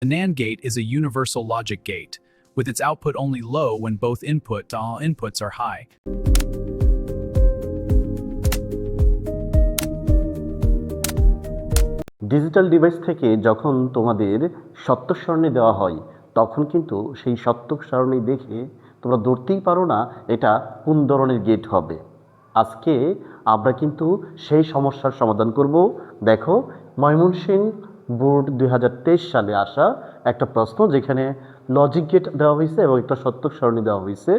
A NAND gate is a universal logic gate, with its output only low when both input to all inputs are high. Digital device থেকে যখন তোমাদের সত্য সারণী দেওয়া হয় তখন কিন্তু সেই সত্য সারণী দেখে তোমরা ধরতেই পারো না এটা কোন ধরনের গেট হবে। আজকে আমরা কিন্তু সেই সমস্যার সমাধান করব। দেখো, ময়মনসিংহ বোর্ড 2023 সালে আসা একটা প্রশ্ন, যেখানে লজিক গেট দেওয়া হয়েছে এবং একটা সত্যক সারণী দেওয়া হয়েছে।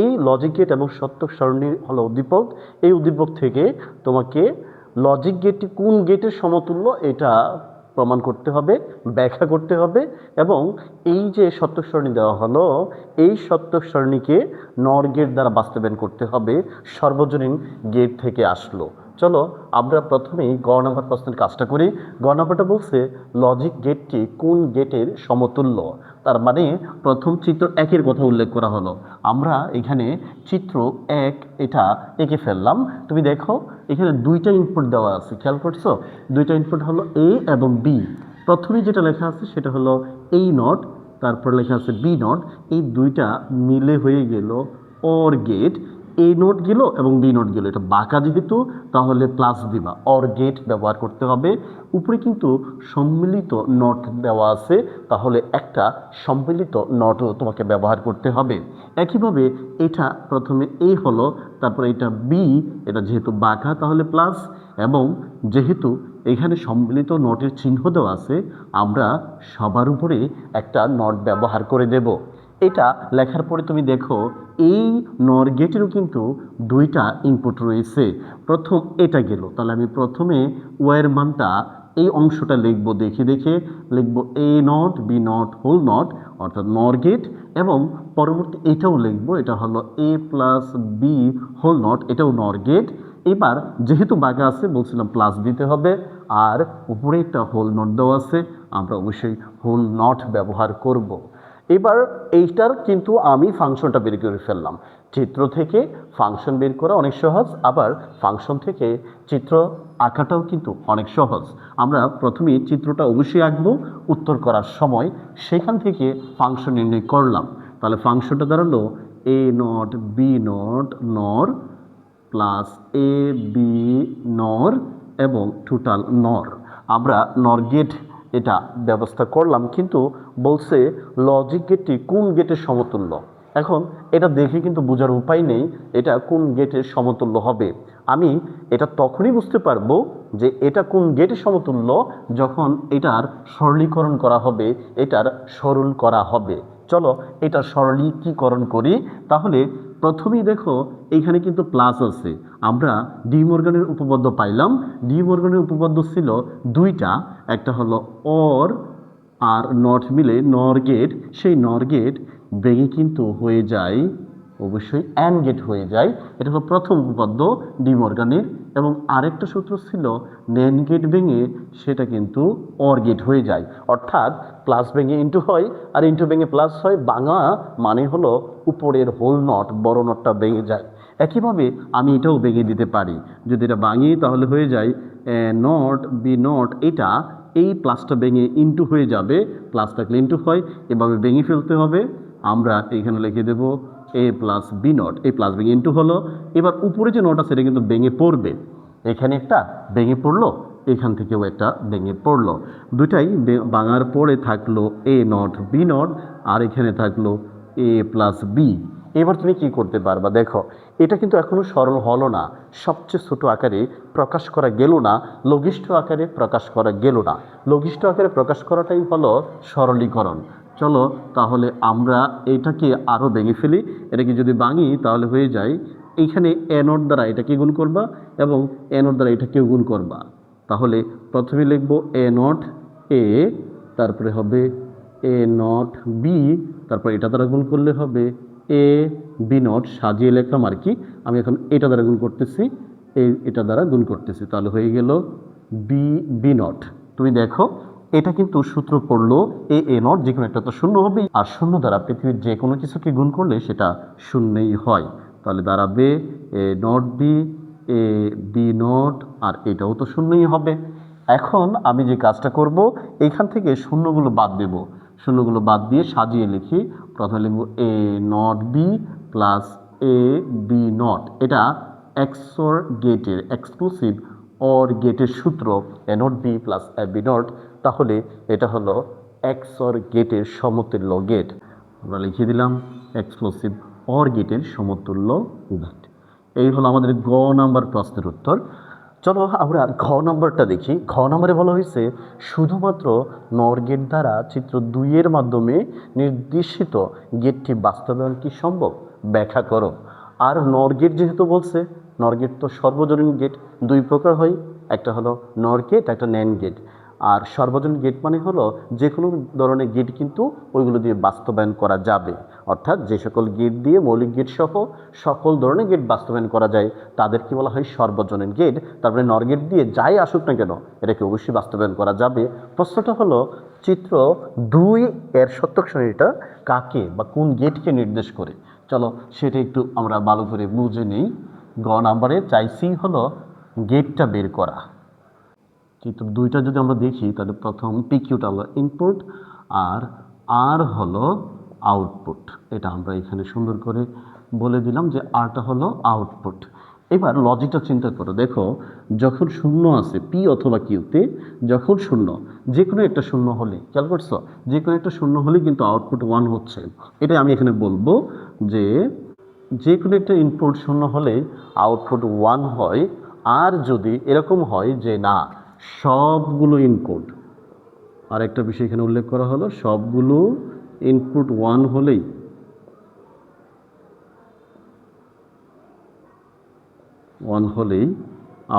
এই লজিক গেট এবং সত্যক সারণী হলো উদ্দীপক। এই উদ্দীপক থেকে তোমাকে লজিক গেটটি কোন গেটের সমতুল্য এটা প্রমাণ করতে হবে, ব্যাখ্যা করতে হবে, এবং এই যে সত্যক সারণী দেওয়া হলো এই সত্যক সারণীকে নর গেট দ্বারা বাস্তবায়ন করতে হবে। সর্বজনীন গেট থেকে আসলো। চলো আমরা প্রথমেই গ নম্বর প্রশ্নের কাজটা করি। গ নম্বরটা বলছে লজিক গেটটি কোন গেটের সমতুল্য। তার মানে প্রথম চিত্র একের কথা উল্লেখ করা হলো। আমরা এখানে চিত্র এক এটা এঁকে ফেললাম। তুমি দেখো এখানে দুইটা ইনপুট দেওয়া আছে, খেয়াল করছো? দুইটা ইনপুট হলো এ এবং বি। প্রথমে যেটা লেখা আছে সেটা হলো এই নট, তারপর লেখা আছে বি নট। এই দুইটা মিলে হয়ে গেল অর গেট। এ নোট গেল এবং বি নোট গেল, এটা বাঁকা যেহেতু তাহলে প্লাস দিবা, অর গেট ব্যবহার করতে হবে। উপরে কিন্তু সম্মিলিত নট দেওয়া আছে, তাহলে একটা সম্মিলিত নটও তোমাকে ব্যবহার করতে হবে। একইভাবে এটা প্রথমে এ হলো, তারপরে এটা বি, এটা যেহেতু বাঁকা তাহলে প্লাস, এবং যেহেতু এখানে সম্মিলিত নটের চিহ্ন দেওয়া আছে আমরা সবার উপরে একটা নট ব্যবহার করে দেব। এটা লেখার পরে তুমি দেখো এই নর গেটেরও কিন্তু দুইটা ইনপুট রয়েছে। প্রথম এটা গেল, তাহলে আমি প্রথমে ওয়ের মানটা এই অংশটা লিখব, দেখে দেখে লিখব A not B not whole not, অর্থাৎ নর গেট, এবং পরবর্তী এটাও লিখব, এটা হলো A plus B whole not, এটাও নর গেট। এবার যেহেতু বাঁকা আছে বলছিলাম প্লাস দিতে হবে, আর উপরে একটা হোল নট দেওয়া আছে, আমরা অবশ্যই হোল নট ব্যবহার করব। এবার এইটার কিন্তু আমি ফাংশনটা বের করে ফেললাম। চিত্র থেকে ফাংশন বের করা অনেক সহজ, আবার ফাংশন থেকে চিত্র আঁকাটাও কিন্তু অনেক সহজ। আমরা প্রথমে চিত্রটা অবশ্যই আঁকবো উত্তর করার সময়, সেখান থেকে ফাংশন নির্ণয় করলাম। তাহলে ফাংশনটা দাঁড়ালো এ নট বি নট নর প্লাস এ বি নর এবং টোটাল নর। আমরা নর গেট এটা ব্যবস্থা করলাম, কিন্তু বলছে লজিক গেটটি কোন গেটের সমতুল্য। এখন এটা দেখে কিন্তু বোঝার উপায় নেই এটা কোন গেটের সমতুল্য হবে। আমি এটা তখনই বুঝতে পারবো যে এটা কোন গেটের সমতুল্য যখন এটার সরলীকরণ করা হবে, এটার সরল করা হবে। চলো এটা সরলীকরণ করি। তাহলে প্রথমেই দেখো এইখানে কিন্তু প্লাস আছে, আমরা ডি মর্গানের উপপাদ্য পাইলাম। ডি মর্গানের উপপাদ্য ছিল দুইটা, একটা হলো অর আর নট মিলে নর গেট, সেই নর গেট ভেঙে কিন্তু হয়ে যায় অবশ্যই অ্যান্ড গেট হয়ে যায়। এটা হলো প্রথম উপপাদ্য ডি মর্গানের। এবং আরেকটা সূত্র ছিল ন্যান্ড গেট ভেঙে সেটা কিন্তু অর গেট হয়ে যায়, অর্থাৎ প্লাস ভেঙে ইন্টু হয় আর ইন্টু ভেঙে প্লাস হয়। বাংলা মানে হলো উপরের হোল নট বড় নটটা ভেঙে যায়। একইভাবে আমি এটাও ভেঙে দিতে পারি, যদি এটা ভাঙি তাহলে হয়ে যায় নট বি নট, এটা এই প্লাসটা ভেঙে ইন্টু হয়ে যাবে, প্লাস থাকলে ইন্টু হয়, এভাবে ভেঙে ফেলতে হবে। আমরা এখানে লিখে দেব এ প্লাস বি নট, এই প্লাস ভেঙে ইন্টু হলো। এবার উপরে যে নট আছে এটা কিন্তু ভেঙে পড়বে, এখানে একটা ভেঙে পড়লো, এখান থেকেও একটা ভেঙে পড়লো, দুটাই ভাঙার পরে থাকলো এ নট বি নট, আর এখানে থাকলো এ প্লাস বি। এবার তুমি কি করতে পারবা? দেখো এটা কিন্তু এখনো সরল হলো না, সবচেয়ে ছোট আকারে প্রকাশ করা গেল না, লঘিষ্ঠ আকারে প্রকাশ করা গেল না। লঘিষ্ঠ আকারে প্রকাশ করাটাই হলো সরলীকরণ। চলো তাহলে আমরা এটাকে আরও ভেঙে ফেলি। এটাকে যদি ভাঙি তাহলে হয়ে যায় এইখানে এ নট দ্বারা এটাকে গুণ করবা এবং এ নট দ্বারা এটাকেও গুণ করবা। তাহলে প্রথমে লিখব এ নট এ, তারপরে হবে এ নট বি, তারপর এটা দ্বারা গুণ করলে হবে এ বি নট, সাজিয়ে লিখলাম আর কি। আমি এখন এটা দ্বারা গুণ করতেছি, এটা দ্বারা গুণ করতেছি, তাহলে হয়ে গেল বি বি নট। তুমি দেখো এটা কিন্তু সূত্র পড়লো এ নট, যে কোনো একটা তো শূন্য হবেই, আর শূন্য দ্বারা পৃথিবীর যে কোনো কিছুকে গুণ করলে সেটা শূন্যই হয়। তাহলে দাঁড়াবে A not B A B not, আর এটাও তো শূন্যই হবে। এখন আমি যে কাজটা করব, এইখান থেকে শূন্যগুলো বাদ দেব। শূন্যগুলো বাদ দিয়ে সাজিয়ে লিখি। প্রথমে লিখব A not B plus A B not. এটা এক্সর গেটের এক্সক্লুসিভ অর গেটের সূত্র A not B plus A B not. তাহলে এটা হলো এক্সর গেটের সমতুল্য গেট। আমরা লিখে দিলাম এক্সক্লুসিভ অর গেটের সমতুল্য গেট। এই হলো আমাদের গ নাম্বার প্রশ্নের উত্তর। চলো আমরা ঘ নম্বরটা দেখি। ঘ নম্বরে বলা হয়েছে শুধুমাত্র নর গেট দ্বারা চিত্র 2 এর মাধ্যমে নির্দেশিত গেটটি বাস্তবায়ন কি সম্ভব ব্যাখ্যা করো। আর নর গেট যেহেতু বলছে, নর গেট তো সর্বজনীন গেট, 2 প্রকার হয়, একটা হলো নর গেট, একটা ন্যান্ড গেট। আর সর্বজনীন গেট মানে হলো যে কোনো ধরনের গেট কিন্তু ওইগুলো দিয়ে বাস্তবায়ন করা যাবে, অর্থাৎ যে সকল গেট দিয়ে মৌলিক গেট সহ সকল ধরনের গেট বাস্তবায়ন করা যায় তাদেরকে বলা হয় সর্বজনীন গেট। তারপরে নর গেট দিয়ে যাই আসুক না কেন এটাকে অবশ্যই বাস্তবায়ন করা যাবে। প্রশ্নটা হলো চিত্র 2 এর সত্যক সারণীটা কাকে বা কোন গেটকে নির্দেশ করে। চলো সেটা একটু আমরা ভালো করে বুঝে নিই। গ নাম্বারে চাইছি হলো গেটটা বের করা। চিত্র 2টা যদি আমরা দেখি তাহলে প্রথম পিকিউটা হলো ইনপুট আর আর হলো আউটপুট। এটা আমরা এখানে সুন্দর করে বলে দিলাম যে আরটা হলো আউটপুট। এবার লজিকটা চিন্তা করো, দেখো যখন শূন্য আছে পি অথবা কিউতে, যখন শূন্য যে কোনো একটা শূন্য হলে, খেয়াল করছো যে কোনো একটা শূন্য হলে কিন্তু আউটপুট 1 হচ্ছে। এটাই আমি এখানে বলবো যে কোনো একটা ইনপুট শূন্য হলে আউটপুট 1 হয়। আর যদি এরকম হয় যে না সবগুলো ইনপুট, আর একটা বিষয় এখানে উল্লেখ করা হলো সবগুলো ইনপুট 1 হলেই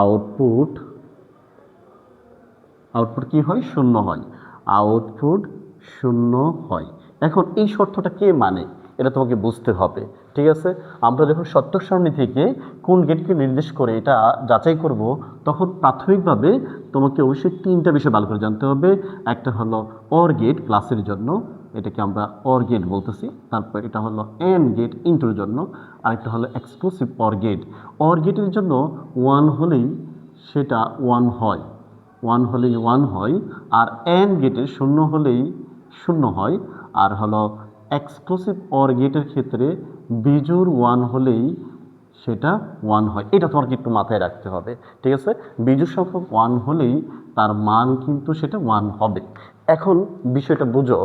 আউটপুট কি হয় শূন্য হয়, আউটপুট শূন্য হয়। এখন এই শর্তটা কে মানে এটা তোমাকে বুঝতে হবে, ঠিক আছে। আমরা যখন সত্যক সারণী থেকে কোন গেটকে নির্দেশ করে এটা যাচাই করব তখন প্রাথমিকভাবে তোমাকে অবশ্যই 3টা বিষয় ভালো করে জানতে হবে। একটা হলো অর গেট প্লাসের জন্য, এটাকে আমরা অর গেট বলতেছি। তারপর এটা হলো এন্ড গেট ইন্টুর জন্য, আরেকটা হলো এক্সক্লুসিভ অর গেট। অর গেটের জন্য 1 হলেই সেটা 1 হয়, 1 হলেই 1 হয়। আর এন্ড গেটের 0 হলেই 0 হয়। আর হলো এক্সক্লুসিভ অর গেটের ক্ষেত্রে বিজোড় 1 হলেই সেটা 1 হয়। এটা তোমাকে একটু মাথায় রাখতে হবে, ঠিক আছে। বিজোড় সংখ্যক 1 হলেই তার মান কিন্তু সেটা 1 হবে। এখন বিষয়টা বুঝো,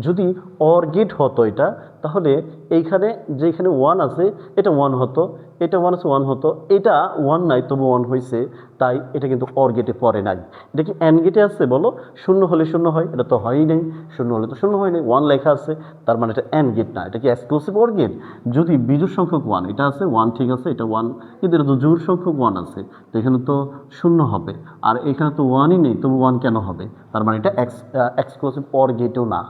যদি অর গেট হতো এটা তাহলে এইখানে যেখানে 1 আছে এটা 1 হতো, এটা 1 আছে 1 হতো, এটা 1 নাই তবু 1 হয়েছে, তাই এটা কিন্তু অর গেটে পড়ে নাই। এটা কি এন্ড গেটে আছে বলো? 0 হলে 0 হয়, এটা তো হয়ই নাই, 0 হলে তো 0 হয় নাই, 1 লেখা আছে, তার মানে এটা এন্ড গেট না, এটা কি এক্সক্লুসিভ অর গেট। যদি বিজোড় সংখ্যক 1, এটা আছে 1, ঠিক আছে, এটা 1, কিন্তু এটা তো জোড় সংখ্যক 1 আছে, তো এখানে তো 0 হবে। আর এখানে তো 1ই নেই, তবু 1 কেন হবে? তার মানে এটা এক্সক্লুসিভ অর গেটও না।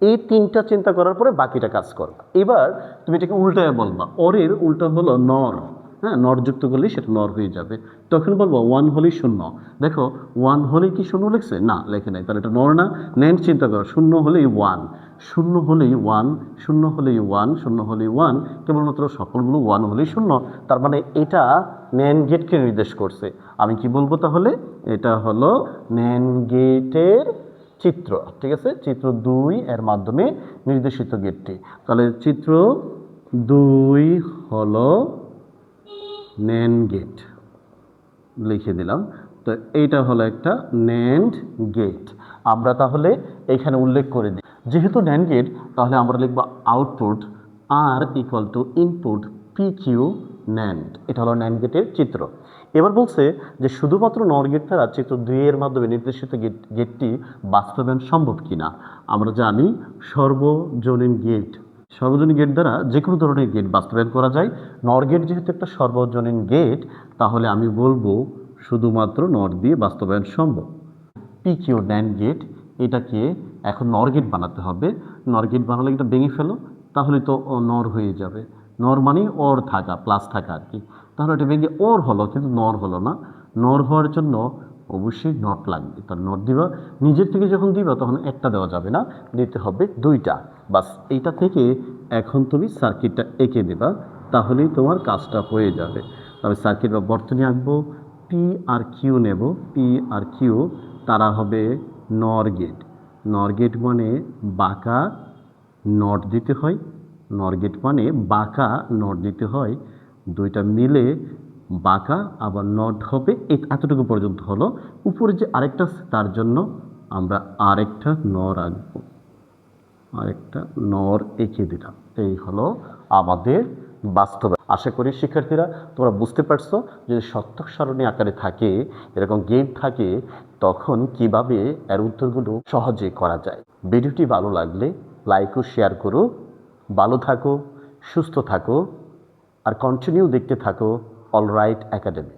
এই 3টা চিন্তা করার পরে বাকিটা কাজ করবা। এবার তুমি এটাকে উল্টায় বলবা, অরের উল্টা হলো নর। হ্যাঁ, নর যুক্ত করলেই সেটা নর হয়ে যাবে। তখন বলবো 1 হলেই 0। দেখো 1 হলেই কি 0 লিখছে? না, লেখে নাই, তাহলে এটা নর না। নেন চিন্তা করো, 0 হলেই 1, 0 হলেই 1, 0 হলেই 1, 0 হলেই 1, কেবলমাত্র সকলগুলো 1 হলেই 0। তার মানে এটা নেন গেটকে নির্দেশ করছে। আমি কি বলবো তাহলে? এটা হলো নেন গেটের চিত্র, ঠিক আছে, চিত্র 2 এর মাধ্যমে নির্দেশিত গেটটি। তাহলে চিত্র 2 হলো ন্যান্ড গেট, লিখে দিলাম। তো এইটা হলো একটা ন্যান্ড গেট। আমরা তাহলে এখানে উল্লেখ করে দিই, যেহেতু ন্যান্ড গেট তাহলে আমরা লিখব আউটপুট আর equal to input P Q NAND. এটা হলো ন্যান্ড গেটের চিত্র। এবার বলছে যে শুধুমাত্র নর গেট দ্বারা চিত্র 2 এর মাধ্যমে নির্দেশিত গেটটি বাস্তবায়ন সম্ভব কিনা। আমরা জানি সর্বজনীন গেট দ্বারা যে কোনো ধরনের গেট বাস্তবায়ন করা যায়। নর গেট যেহেতু একটা সর্বজনীন গেট তাহলে আমি বলবো শুধুমাত্র নর দিয়ে বাস্তবায়ন সম্ভব। পিকিউ ন্যান্ড গেট, এটাকে এখন নর গেট বানাতে হবে। নর গেট বানালে এটা ভেঙে ফেলো, তাহলে তো নর হয়ে যাবে। নর মানে অর থাকা, প্লাস থাকা আর কি। তাহলে এটা ভেঙে ওর হলো, কিন্তু নর হলো না। নর হওয়ার জন্য অবশ্যই নট লাগবে, তার নট দিবা। নিজের থেকে যখন দিবা তখন একটা দেওয়া যাবে না, দিতে হবে 2টা। বাস এইটা থেকে এখন তুমি সার্কিটটা এঁকে দেবা, তাহলেই তোমার কাজটা হয়ে যাবে। তবে সার্কিট বা বর্তনী আঁকবো, পি আর কিউ নেব, পি আর কিউ তারা হবে নর গেট। নর গেট মানে বাঁকা নট দিতে হয়, নর গেট মানে বাঁকা নট দিতে হয়, দুইটা মিলে বাঁকা আবার নট হবে, এতটুকু পর্যন্ত হলো। উপরে যে আরেকটা আছে তার জন্য আমরা আরেকটা নর আঁকবো, আরেকটা নর এঁকে দিলাম। এই হলো আমাদের বাস্তবে। আশা করি শিক্ষার্থীরা তোমরা বুঝতে পারছো, যদি সত্যক সারণী আকারে থাকে, এরকম গেট থাকে, তখন কিভাবে এর উত্তরগুলো সহজে করা যায়। ভিডিওটি ভালো লাগলে লাইক ও শেয়ার করো। ভালো থাকো, সুস্থ থাকো, আর কন্টিনিউ দেখতে থাকো অলরাইট একাডেমি।